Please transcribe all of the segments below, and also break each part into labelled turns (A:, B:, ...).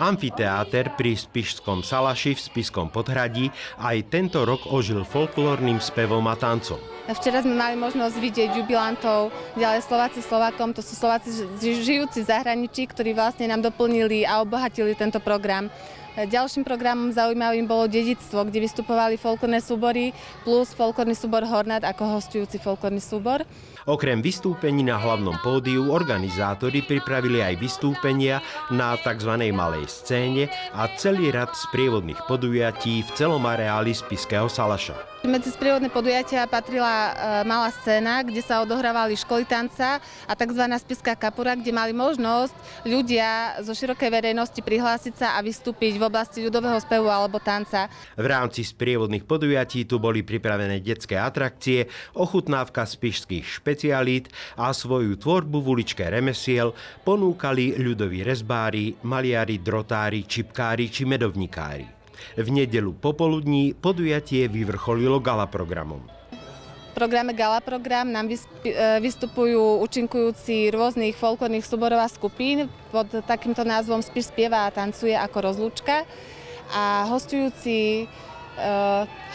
A: Amfiteáter pri Spišskom Salaši v Spišskom Podhradí aj tento rok ožil folklórnym spevom a tancom.
B: Včera sme mali možnosť vidieť jubilantov, ďalej Slováci Slovákom, to sú Slováci žijúci v zahraničí, ktorí vlastne nám doplnili a obohatili tento program. Ďalším programom zaujímavým bolo Dedičstvo, kde vystupovali folklórne súbory plus folklórny súbor Hornát ako hostujúci folklórny súbor.
A: Okrem vystúpení na hlavnom pódiu organizátori pripravili aj vystúpenia na tzv. Malej scéne a celý rad sprievodných podujatí v celom areáli Spišského Salaša.
B: Medzi sprievodné podujatia patrila malá scéna, kde sa odohrávali školy tanca a tzv. Spišská kapura, kde mali možnosť ľudia zo širokej verejnosti prihlásiť sa a vystúpiť v oblasti ľudového spevu alebo tanca.
A: V rámci sprievodných podujatí tu boli pripravené detské atrakcie, ochutnávka spišských špecialít a svoju tvorbu v uličke remesiel ponúkali ľudoví rezbári, maliari, drotári, čipkári či medovníkári. V nedeľu popoludní podujatie vyvrcholilo gala programom.
B: V programe Gala program nám vystupujú účinkujúci rôznych folklórnych súborov a skupín pod takýmto názvom Spiš spieva a tancuje ako rozlúčka. A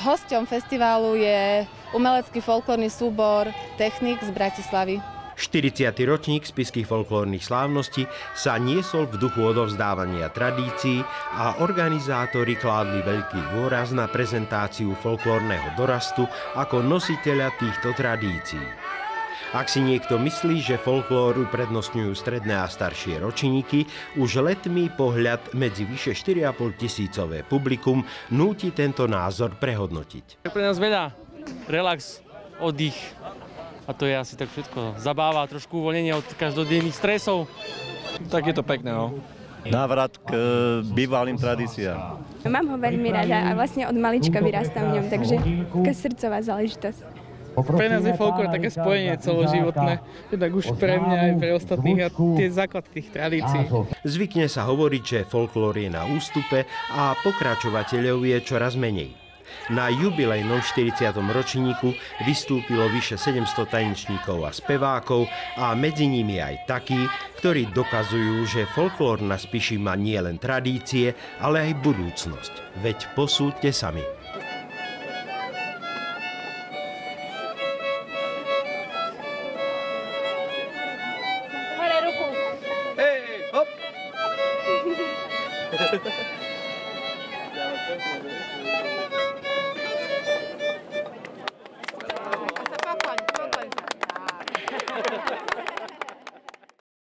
B: hosťom festiválu je umelecký folklórny súbor Technik z Bratislavy.
A: 40. ročník spišských folklórnych slávností sa niesol v duchu odovzdávania tradícií a organizátori kládli veľký dôraz na prezentáciu folklórneho dorastu ako nositeľa týchto tradícií. Ak si niekto myslí, že folklóru prednostňujú stredné a staršie ročníky, už letmý pohľad medzi vyše 4,5 tisícové publikum núti tento názor prehodnotiť.
C: Pre nás veľa relax, oddych. A to je asi tak všetko. Zabáva, trošku uvoľnenie od každodenných stresov.
D: Tak je to pekné, no. Návrat k bývalým tradíciám.
E: Mám ho veľmi rada a vlastne od malička vyrastám v ňom, takže taká srdcová záležitosť.
F: Pre nás je folklór také spojenie celoživotné, tak už pre mňa aj pre ostatných a tie základy tých tradícií.
A: Zvykne sa hovoriť, že folklór je na ústupe a pokračovateľov je čoraz menej. Na jubilejnom 40. ročníku vystúpilo vyše 700 tanečníkov a spevákov a medzi nimi aj takí, ktorí dokazujú, že folklór na Spiši má nielen tradície, ale aj budúcnosť. Veď posúďte sami.
D: Hore ruku! Hej, hop!